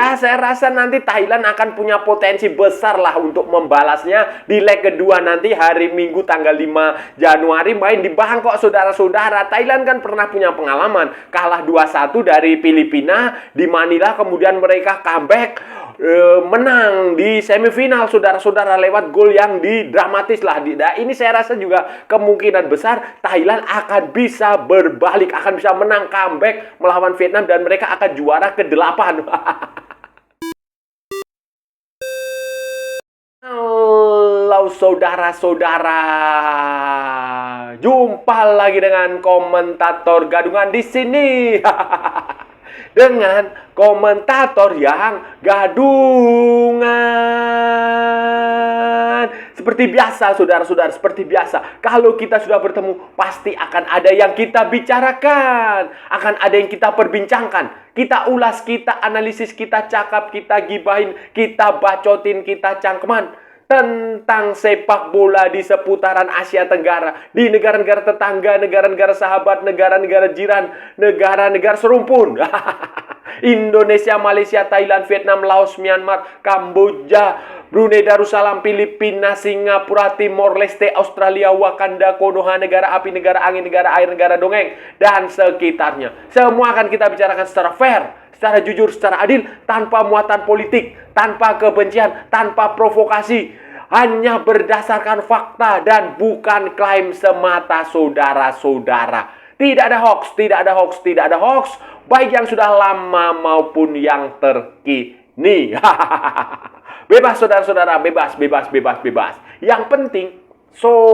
Ya, saya rasa nanti Thailand akan punya potensi besar lah untuk membalasnya di leg kedua nanti hari Minggu tanggal 5 Januari main di Bangkok, saudara-saudara. Thailand kan pernah punya pengalaman kalah 2-1 dari Filipina di Manila, kemudian mereka comeback menang di semifinal, saudara-saudara, lewat gol yang didramatis lah. Nah, ini saya rasa juga kemungkinan besar Thailand akan bisa berbalik, akan bisa menang comeback melawan Vietnam dan mereka akan juara ke-8. Halo saudara-saudara, jumpa lagi dengan komentator gadungan di sini. Dengan komentator yang gadungan. Seperti biasa, saudara-saudara, seperti biasa. Kalau kita sudah bertemu, pasti akan ada yang kita bicarakan. Akan ada yang kita perbincangkan. Kita ulas, kita analisis, kita cakap, kita gibahin, kita bacotin, kita cangkeman tentang sepak bola di seputaran Asia Tenggara, di negara-negara tetangga, negara-negara sahabat, negara-negara jiran, negara-negara serumpun. Indonesia, Malaysia, Thailand, Vietnam, Laos, Myanmar, Kamboja, Brunei Darussalam, Filipina, Singapura, Timor Leste, Australia, Wakanda, Konoha, negara api, negara angin, negara air, negara dongeng, dan sekitarnya. Semua akan kita bicarakan secara fair, secara jujur, secara adil, tanpa muatan politik, tanpa kebencian, tanpa provokasi. Hanya berdasarkan fakta dan bukan klaim semata, saudara-saudara. Tidak ada hoax, tidak ada hoax, tidak ada hoax, baik yang sudah lama maupun yang terkini. Bebas, saudara-saudara, bebas, bebas, bebas, bebas. Yang penting, sopan.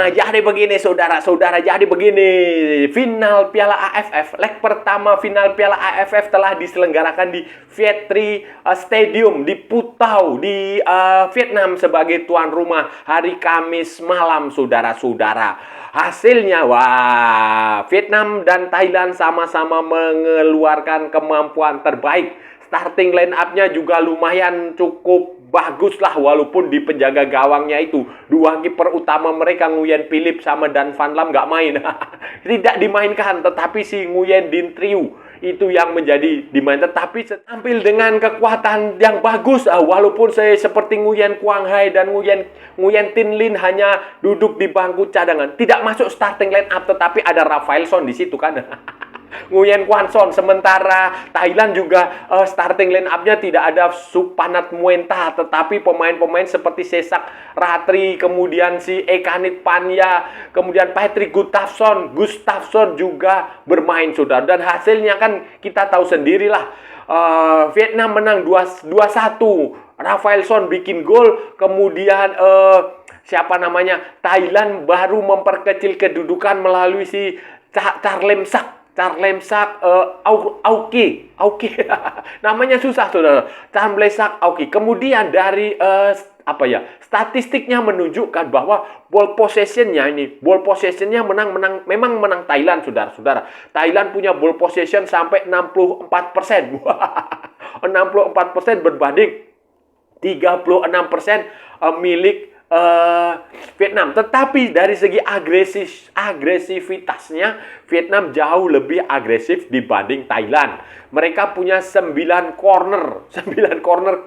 Jadi begini, saudara-saudara, jadi begini. Final Piala AFF, leg pertama final Piala AFF telah diselenggarakan di Vietri Stadium di Putau di Vietnam sebagai tuan rumah hari Kamis malam, saudara-saudara. Hasilnya, wah, Vietnam dan Thailand sama-sama mengeluarkan kemampuan terbaik. Starting line up-nya juga lumayan cukup bagus lah, walaupun di penjaga gawangnya itu dua kiper utama mereka, Nguyen Philip sama Dan Van Lam, nggak main. Tidak dimainkan, tetapi si Nguyen Din Trieu itu yang menjadi dimainkan, tetapi tampil dengan kekuatan yang bagus. Walaupun saya seperti Nguyen Quang Hai dan Nguyen Tin Lin hanya duduk di bangku cadangan, tidak masuk starting line up, tetapi ada Rafaelson di situ kan. Nguyen Quan Son. Sementara Thailand juga starting line up-nya tidak ada Supanat Muenta, tetapi pemain-pemain seperti Sesak Ratri, kemudian si Ekanit Panya, kemudian Patrick Gustafsson juga bermain, saudara. Dan hasilnya kan kita tahu sendirilah, Vietnam menang 2-1. Rafaelson bikin gol, kemudian siapa namanya, Thailand baru memperkecil kedudukan melalui si Charlemsak Auki. Namanya susah, saudara. Charlemsak Auki. Kemudian dari statistiknya menunjukkan bahwa ball possessionnya memang menang Thailand, saudara-saudara. Thailand punya ball possession sampai 64%. 64% berbanding 36% milik Vietnam. Tetapi dari segi agresivitasnya, Vietnam jauh lebih agresif dibanding Thailand. Mereka punya 9 corner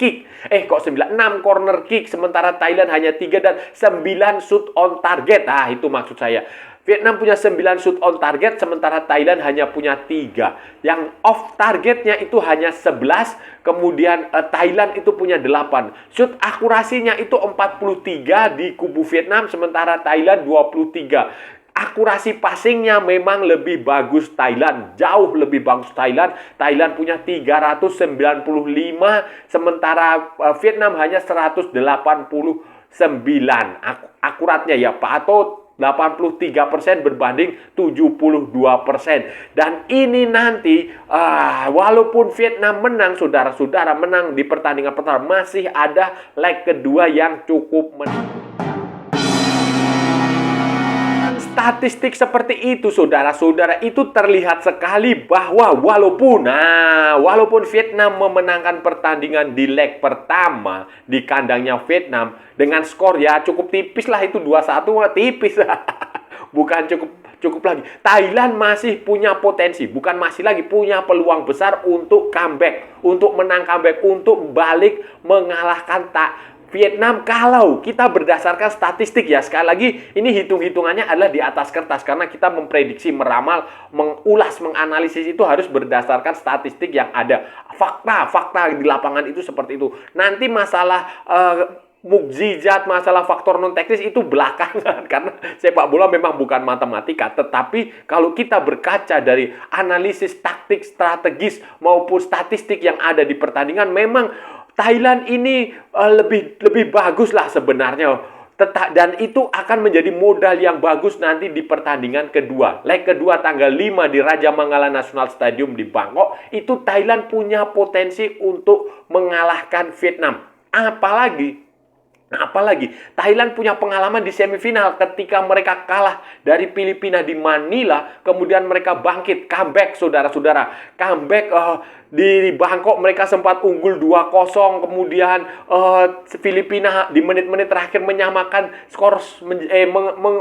kick. 6 corner kick, sementara Thailand hanya 3, dan 9 shoot on target. Itu maksud saya. Vietnam punya 9 shoot on target, sementara Thailand hanya punya 3. Yang off targetnya itu hanya 11, kemudian Thailand itu punya 8. Shoot akurasinya itu 43 di kubu Vietnam, sementara Thailand 23. Akurasi passingnya memang lebih bagus Thailand, jauh lebih bagus Thailand. Thailand punya 395, sementara Vietnam hanya 189. Akuratnya ya Pak, atau 83% berbanding 72%. Dan ini nanti, walaupun Vietnam menang, saudara-saudara, menang di pertandingan pertama, masih ada leg kedua yang cukup statistik seperti itu, saudara-saudara, itu terlihat sekali bahwa walaupun Vietnam memenangkan pertandingan di leg pertama di kandangnya Vietnam dengan skor ya cukup tipis lah, itu 2-1, tipis. bukan cukup lagi. Thailand masih punya potensi, bukan masih lagi, punya peluang besar untuk comeback, untuk menang comeback, untuk balik mengalahkan Vietnam kalau kita berdasarkan statistik ya. Sekali lagi ini hitung-hitungannya adalah di atas kertas karena kita memprediksi, meramal, mengulas, menganalisis itu harus berdasarkan statistik yang ada. Fakta di lapangan itu seperti itu. Nanti masalah mukjizat, masalah faktor non teknis itu belakangan karena sepak bola memang bukan matematika, tetapi kalau kita berkaca dari analisis taktik, strategis maupun statistik yang ada di pertandingan, memang Thailand ini lebih bagus lah sebenarnya. Dan itu akan menjadi modal yang bagus nanti di pertandingan kedua. Leg kedua tanggal 5 di Raja Mangala National Stadium di Bangkok. Itu Thailand punya potensi untuk mengalahkan Vietnam. Apalagi Thailand punya pengalaman di semifinal ketika mereka kalah dari Filipina di Manila, kemudian mereka bangkit, comeback saudara-saudara. Comeback di Bangkok mereka sempat unggul 2-0, kemudian Filipina di menit-menit terakhir menyamakan skor,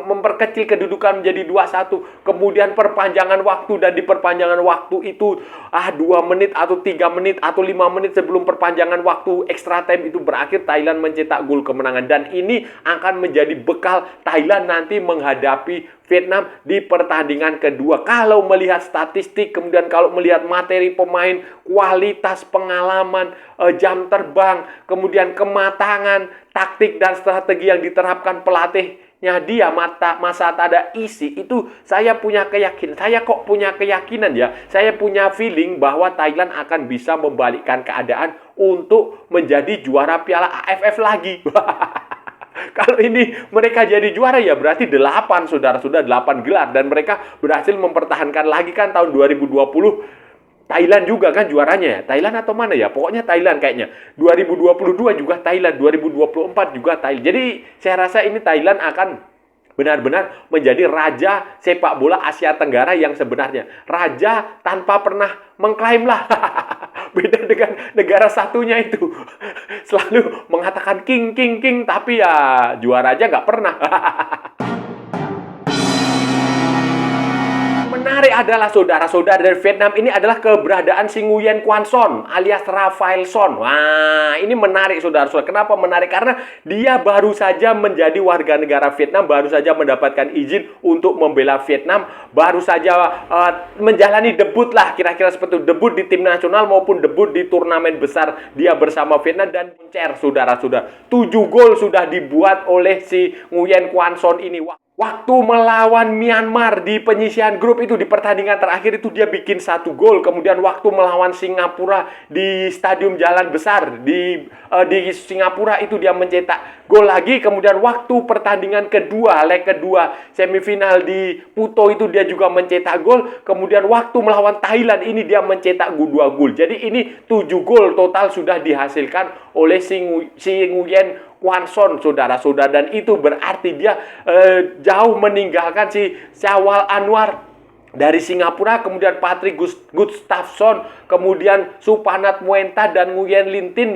memperkecil kedudukan menjadi 2-1. Kemudian perpanjangan waktu, dan di perpanjangan waktu itu 2 menit atau 3 menit atau 5 menit sebelum perpanjangan waktu extra time itu berakhir, Thailand mencetak gol kemenangan, dan ini akan menjadi bekal Thailand nanti menghadapi Vietnam di pertandingan kedua. Kalau melihat statistik, kemudian kalau melihat materi pemain, kualitas, pengalaman, jam terbang, kemudian kematangan, taktik dan strategi yang diterapkan pelatihnya dia, Masa Tada Isi, itu saya punya keyakinan. Saya punya feeling bahwa Thailand akan bisa membalikkan keadaan untuk menjadi juara Piala AFF lagi. Kalau ini mereka jadi juara ya berarti 8 saudara-saudara, 8 gelar, dan mereka berhasil mempertahankan lagi kan tahun 2020 Thailand juga kan juaranya ya. Thailand atau mana ya? Pokoknya Thailand kayaknya. 2022 juga Thailand, 2024 juga Thailand. Jadi saya rasa ini Thailand akan benar-benar menjadi raja sepak bola Asia Tenggara yang sebenarnya. Raja tanpa pernah mengklaim lah. Beda dengan negara satunya itu. Selalu mengatakan king, tapi ya juara aja nggak pernah. Menarik adalah saudara-saudara dari Vietnam ini adalah keberadaan si Nguyen Quan Son alias Rafael Son. Wah, ini menarik saudara-saudara. Kenapa menarik? Karena dia baru saja menjadi warga negara Vietnam, baru saja mendapatkan izin untuk membela Vietnam, baru saja menjalani debut lah, kira-kira seperti itu. Debut di tim nasional maupun debut di turnamen besar dia bersama Vietnam, dan mencer saudara-saudara. 7 gol sudah dibuat oleh si Nguyen Quan Son ini. Waktu melawan Myanmar di penyisihan grup itu, di pertandingan terakhir itu dia bikin 1 gol. Kemudian waktu melawan Singapura di Stadium Jalan Besar di Singapura itu dia mencetak gol lagi. Kemudian waktu pertandingan kedua, leg kedua semifinal di Puto itu dia juga mencetak gol. Kemudian waktu melawan Thailand ini dia mencetak 2 gol. Jadi ini 7 gol total sudah dihasilkan oleh si Nguyen Quan Son saudara-saudara, dan itu berarti dia jauh meninggalkan si Syawal Anwar dari Singapura, kemudian Patrick Gustafsson, kemudian Supanat Muenta dan Nguyen Tin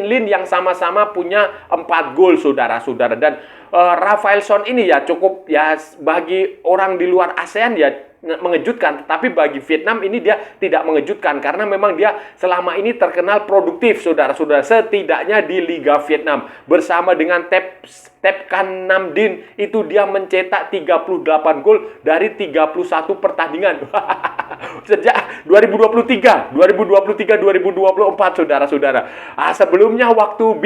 Lin yang sama-sama punya 4 gol saudara-saudara. Dan Rafael Son ini ya cukup ya bagi orang di luar ASEAN ya mengejutkan, tetapi bagi Vietnam ini dia tidak mengejutkan karena memang dia selama ini terkenal produktif saudara-saudara, setidaknya di Liga Vietnam bersama dengan Tep Can Nam Dinh itu dia mencetak 38 gol dari 31 pertandingan. Sejak 2023-2024 saudara-saudara. Sebelumnya waktu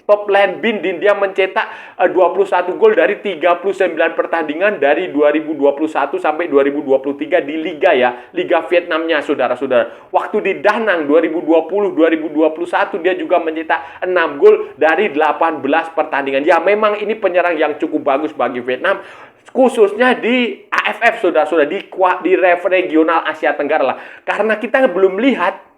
top line Bin Din dia mencetak 21 gol dari 39 pertandingan dari 2021 sampai 2023 di Liga ya, Liga Vietnamnya saudara-saudara. Waktu di Da Nang 2020-2021 dia juga mencetak 6 gol dari 18 pertandingan. Ya memang ini penyerang yang cukup bagus bagi Vietnam, khususnya di AFF saudara-saudara, di regional Asia Tenggara lah. Karena kita belum lihat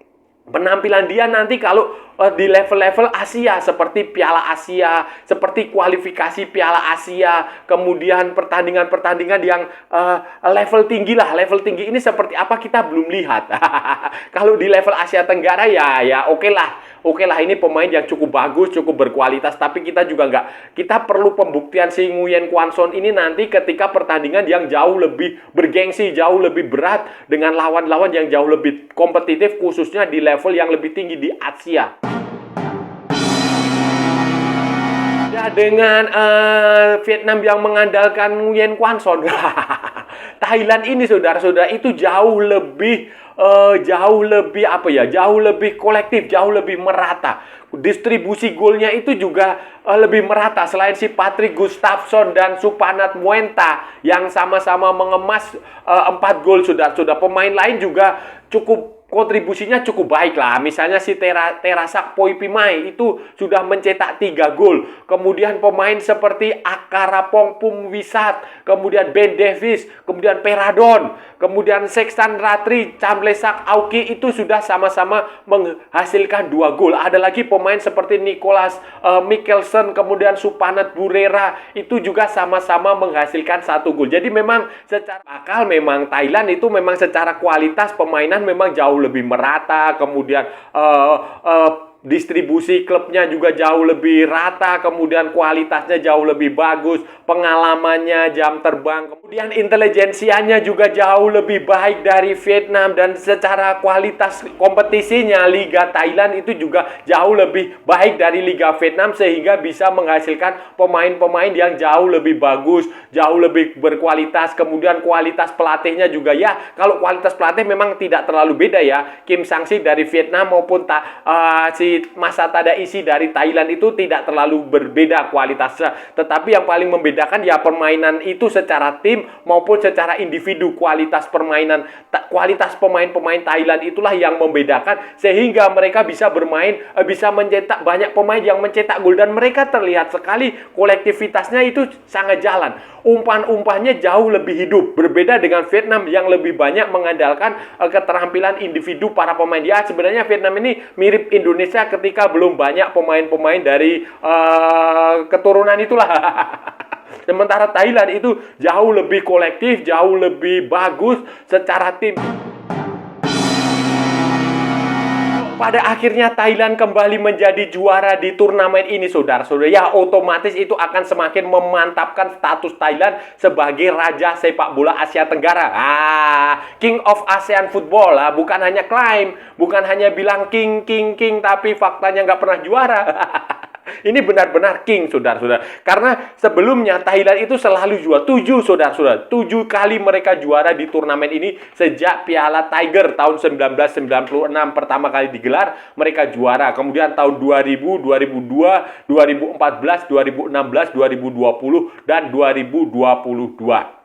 penampilan dia nanti kalau di level-level Asia, seperti Piala Asia, seperti kualifikasi Piala Asia, kemudian pertandingan-pertandingan yang level tinggi lah. Level tinggi ini seperti apa kita belum lihat. Kalau di level Asia Tenggara ya oke lah. oke lah ini pemain yang cukup bagus, cukup berkualitas, tapi kita juga kita perlu pembuktian si Nguyen Quan Son ini nanti ketika pertandingan yang jauh lebih bergengsi, jauh lebih berat dengan lawan-lawan yang jauh lebih kompetitif, khususnya di level yang lebih tinggi di Asia. Ya, dengan Vietnam yang mengandalkan Nguyen Quan Son, Thailand ini saudara-saudara itu jauh lebih jauh lebih kolektif, jauh lebih merata. Distribusi golnya itu juga lebih merata. Selain si Patrick Gustafsson dan Supanat Muenta yang sama-sama mengemas 4 gol, saudara-saudara, pemain lain juga kontribusinya cukup baik lah. Misalnya si Terasak Poipimai itu sudah mencetak 3 gol. Kemudian pemain seperti Akarapong Pumwisat, kemudian Ben Davis, kemudian Peradon, kemudian Sextan Ratri, Chamlesak Auki itu sudah sama-sama menghasilkan 2 gol. Ada lagi pemain seperti Nicholas Mikkelsen, kemudian Supanat Burera itu juga sama-sama menghasilkan 1 gol. Jadi memang secara akal memang Thailand itu memang secara kualitas permainan memang jauh lebih merata, kemudian distribusi klubnya juga jauh lebih rata, kemudian kualitasnya jauh lebih bagus, pengalamannya, jam terbang, kemudian intelijensianya juga jauh lebih baik dari Vietnam, dan secara kualitas kompetisinya Liga Thailand itu juga jauh lebih baik dari Liga Vietnam, sehingga bisa menghasilkan pemain-pemain yang jauh lebih bagus, jauh lebih berkualitas. Kemudian kualitas pelatihnya juga, ya kalau kualitas pelatih memang tidak terlalu beda ya, Kim Sang-si dari Vietnam maupun si Masa Tadaisi dari Thailand itu tidak terlalu berbeda kualitasnya. Tetapi yang paling membedakan ya permainan itu secara tim maupun secara individu. Kualitas pemain-pemain Thailand itulah yang membedakan, sehingga mereka bisa bermain, bisa mencetak banyak pemain yang mencetak gol, dan mereka terlihat sekali kolektivitasnya itu sangat jalan. Umpan-umpannya jauh lebih hidup, berbeda dengan Vietnam yang lebih banyak mengandalkan keterampilan individu para pemain. Ya, sebenarnya Vietnam ini mirip Indonesia ketika belum banyak pemain-pemain dari keturunan itulah. Sementara Thailand itu jauh lebih kolektif, jauh lebih bagus secara tim. Pada akhirnya Thailand kembali menjadi juara di turnamen ini, saudara-saudara. Ya, otomatis itu akan semakin memantapkan status Thailand sebagai raja sepak bola Asia Tenggara. King of ASEAN Football. Bukan hanya klaim, bukan hanya bilang king, tapi faktanya nggak pernah juara. Ini benar-benar king, saudara-saudara. Karena sebelumnya Thailand itu selalu juara. 7, saudara-saudara. 7 kali mereka juara di turnamen ini sejak Piala Tiger tahun 1996 pertama kali digelar, mereka juara. Kemudian tahun 2000, 2002, 2014, 2016, 2020, dan 2022.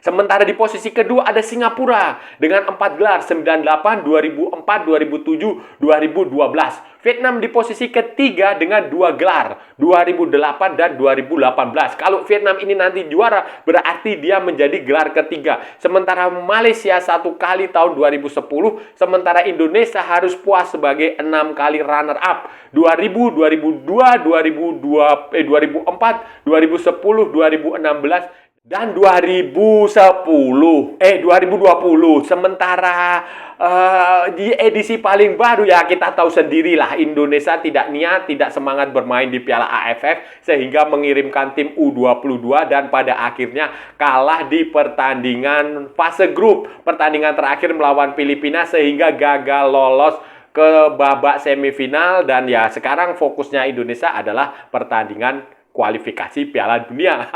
Sementara di posisi kedua ada Singapura dengan 4 gelar, 98, 2004, 2007, 2012. Vietnam di posisi ketiga dengan 2 gelar, 2008 dan 2018. Kalau Vietnam ini nanti juara, berarti dia menjadi gelar ketiga. Sementara Malaysia 1 kali tahun 2010, sementara Indonesia harus puas sebagai 6 kali runner up. 2000, 2002, 2004, 2010, 2016, dan 2020. Sementara di edisi paling baru, ya kita tahu sendirilah, Indonesia tidak niat, tidak semangat bermain di Piala AFF, sehingga mengirimkan tim U22 dan pada akhirnya kalah di pertandingan fase grup, pertandingan terakhir melawan Filipina, sehingga gagal lolos ke babak semifinal. Dan ya sekarang fokusnya Indonesia adalah pertandingan kualifikasi Piala Dunia.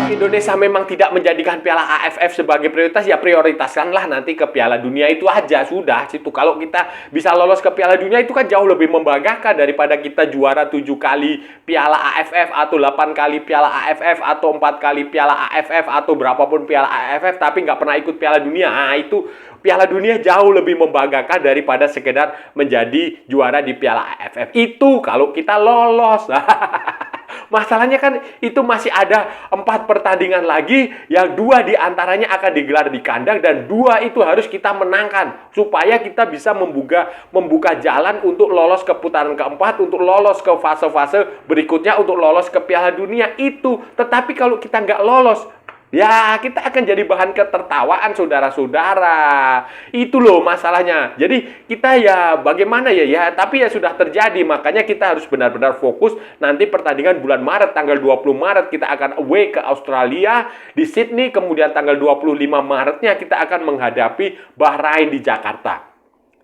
Indonesia memang tidak menjadikan Piala AFF sebagai prioritas, ya prioritaskanlah nanti ke Piala Dunia itu aja, sudah situ. Kalau kita bisa lolos ke Piala Dunia itu kan jauh lebih membanggakan daripada kita juara 7 kali Piala AFF atau 8 kali Piala AFF atau 4 kali Piala AFF atau berapapun Piala AFF tapi nggak pernah ikut Piala Dunia. Itu Piala Dunia jauh lebih membanggakan daripada sekedar menjadi juara di Piala AFF. Itu kalau kita lolos. Masalahnya kan itu masih ada 4 pertandingan lagi, yang 2 diantaranya akan digelar di kandang, dan 2 itu harus kita menangkan supaya kita bisa membuka jalan untuk lolos ke putaran keempat, untuk lolos ke fase-fase berikutnya, untuk lolos ke Piala Dunia itu. Tetapi kalau kita nggak lolos, ya kita akan jadi bahan ketertawaan saudara-saudara. Itu loh masalahnya. Jadi kita ya bagaimana ya, tapi ya sudah terjadi. Makanya kita harus benar-benar fokus. Nanti pertandingan bulan Maret, tanggal 20 Maret kita akan away ke Australia di Sydney. Kemudian tanggal 25 Maretnya kita akan menghadapi Bahrain di Jakarta.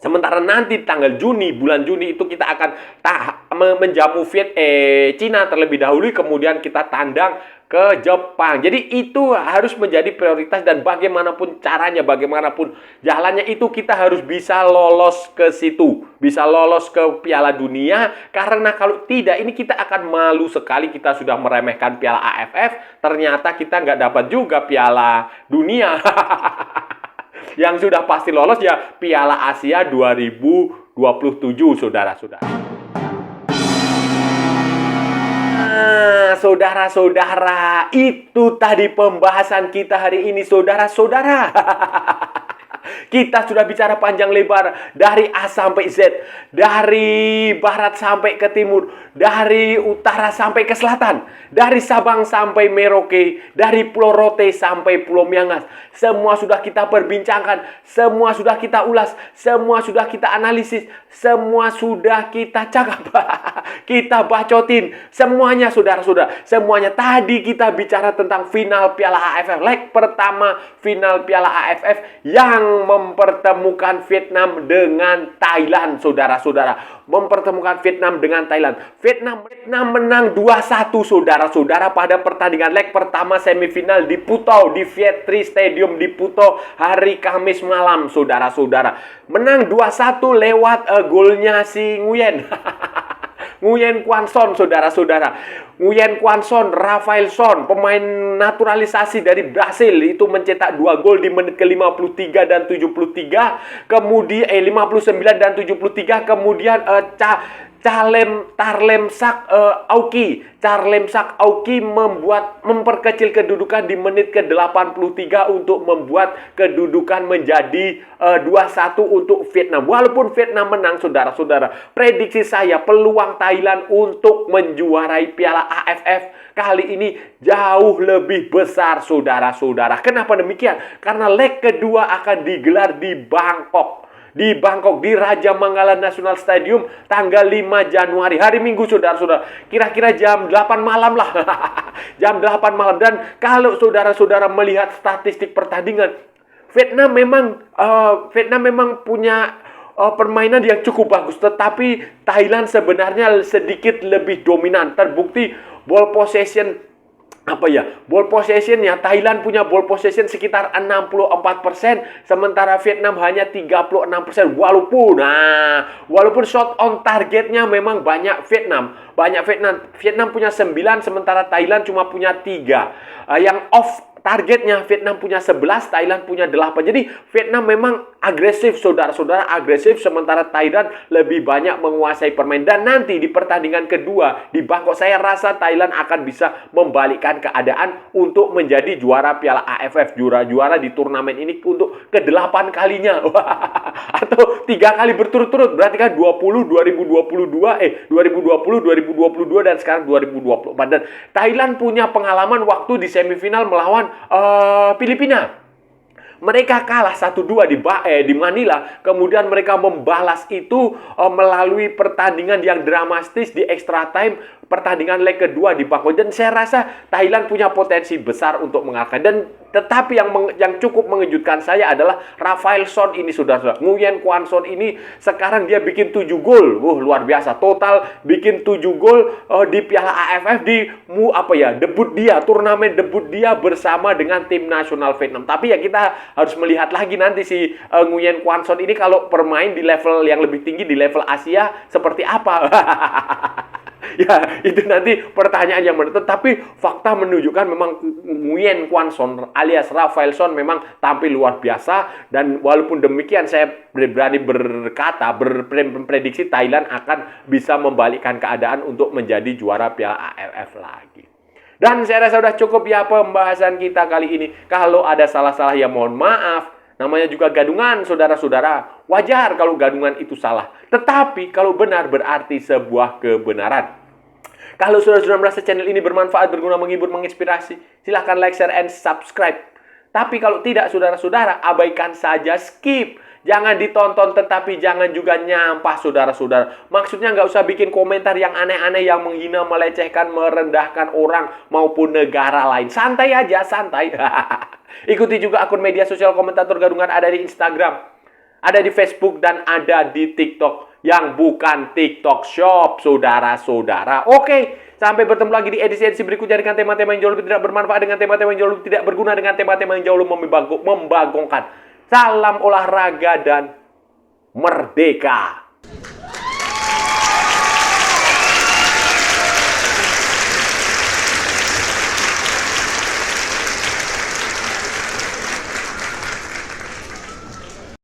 Sementara nanti tanggal Juni, bulan Juni itu kita akan menjamu Cina terlebih dahulu, kemudian kita tandang ke Jepang. Jadi itu harus menjadi prioritas dan bagaimanapun caranya, bagaimanapun jalannya itu kita harus bisa lolos ke situ. Bisa lolos ke Piala Dunia, karena kalau tidak ini kita akan malu sekali. Kita sudah meremehkan Piala AFF, ternyata kita nggak dapat juga Piala Dunia. Yang sudah pasti lolos ya Piala Asia 2027, saudara-saudara. Nah, saudara-saudara, itu tadi pembahasan kita hari ini, saudara-saudara. Kita sudah bicara panjang lebar dari A sampai Z, dari barat sampai ke timur, dari utara sampai ke selatan, dari Sabang sampai Merauke, dari Pulau Rote sampai Pulau Miangas. Semua sudah kita perbincangkan, semua sudah kita ulas, semua sudah kita analisis, semua sudah kita cakap, kita bacotin, semuanya saudara-saudara. Semuanya tadi kita bicara tentang final Piala AFF, leg pertama final Piala AFF yang mempertemukan Vietnam dengan Thailand, saudara-saudara. Mempertemukan Vietnam dengan Thailand. Vietnam menang 2-1, saudara-saudara, pada pertandingan leg pertama semifinal di Putau, di Vietri Stadium di Putau hari Kamis malam, saudara-saudara. Menang 2-1 lewat golnya si Nguyen. Nguyen Quan Son, saudara-saudara. Nguyen Quan Son, Rafael Son, pemain naturalisasi dari Brasil, itu mencetak 2 gol di menit ke-53 dan 73. Kemudian 59 dan 73. Kemudian Charlemsak Auki memperkecil kedudukan di menit ke-83 untuk membuat kedudukan menjadi 2-1 untuk Vietnam. Walaupun Vietnam menang, saudara-saudara, prediksi saya peluang Thailand untuk menjuarai Piala AFF kali ini jauh lebih besar, saudara-saudara. Kenapa demikian? Karena leg kedua akan digelar di Bangkok. Di Bangkok, di Raja Mangala National Stadium tanggal 5 Januari, hari Minggu, saudara-saudara. Kira-kira jam 8 malam lah. Jam 8 malam. Dan kalau saudara-saudara melihat statistik pertandingan, Vietnam memang punya permainan yang cukup bagus, tetapi Thailand sebenarnya sedikit lebih dominan. Terbukti ball possession Thailand punya ball possession sekitar 64%, sementara Vietnam hanya 36%. Walaupun shot on targetnya memang banyak Vietnam. Vietnam punya 9, sementara Thailand cuma punya 3. Yang off targetnya Vietnam punya 11, Thailand punya 8. Jadi Vietnam memang agresif, saudara-saudara, agresif, sementara Thailand lebih banyak menguasai permainan. Dan nanti di pertandingan kedua di Bangkok, saya rasa Thailand akan bisa membalikkan keadaan untuk menjadi juara Piala AFF, juara di turnamen ini untuk ke-8 kalinya. Atau 3 kali berturut-turut, berarti kan 2022 dan sekarang 2024. Dan Thailand punya pengalaman waktu di semifinal melawan Filipina. Mereka kalah 1-2 di Manila. Kemudian mereka membalas itu melalui pertandingan yang dramatis di extra time, pertandingan leg kedua di Bangkok. Dan saya rasa Thailand punya potensi besar untuk mengalahkan. Dan tetapi yang cukup mengejutkan saya adalah Rafael Son ini, saudara-saudara. Nguyen Quan Son ini sekarang dia bikin 7 gol. Luar biasa. Total bikin 7 gol di Piala AFF di turnamen debut dia bersama dengan tim nasional Vietnam. Tapi ya kita harus melihat lagi nanti si Nguyen Quan Son ini kalau bermain di level yang lebih tinggi, di level Asia seperti apa. Ya, itu nanti pertanyaan yang benar. Tapi fakta menunjukkan memang Nguyen Quan Son alias Rafael Son memang tampil luar biasa. Dan walaupun demikian saya berani memprediksi Thailand akan bisa membalikkan keadaan untuk menjadi juara Piala AFF lagi. Dan saya rasa sudah cukup ya pembahasan kita kali ini. Kalau ada salah-salah ya mohon maaf. Namanya juga gadungan, saudara-saudara. Wajar kalau gadungan itu salah. Tetapi kalau benar berarti sebuah kebenaran. Kalau saudara-saudara merasa channel ini bermanfaat, berguna, menghibur, menginspirasi, silahkan like, share, and subscribe. Tapi kalau tidak, saudara-saudara, abaikan saja, skip. Jangan ditonton, tetapi jangan juga nyampah, saudara-saudara. Maksudnya nggak usah bikin komentar yang aneh-aneh, yang menghina, melecehkan, merendahkan orang maupun negara lain. Santai aja, santai. Ikuti juga akun media sosial Komentator Gadungan, ada di Instagram, ada di Facebook, dan ada di TikTok. Yang bukan TikTok Shop, saudara-saudara. Oke, sampai bertemu lagi di edisi-edisi berikutnya dengan tema-tema yang jauh lebih tidak bermanfaat, dengan tema-tema yang jauh lebih tidak berguna, dengan tema-tema yang jauh lebih membagongkan. Salam olahraga dan merdeka.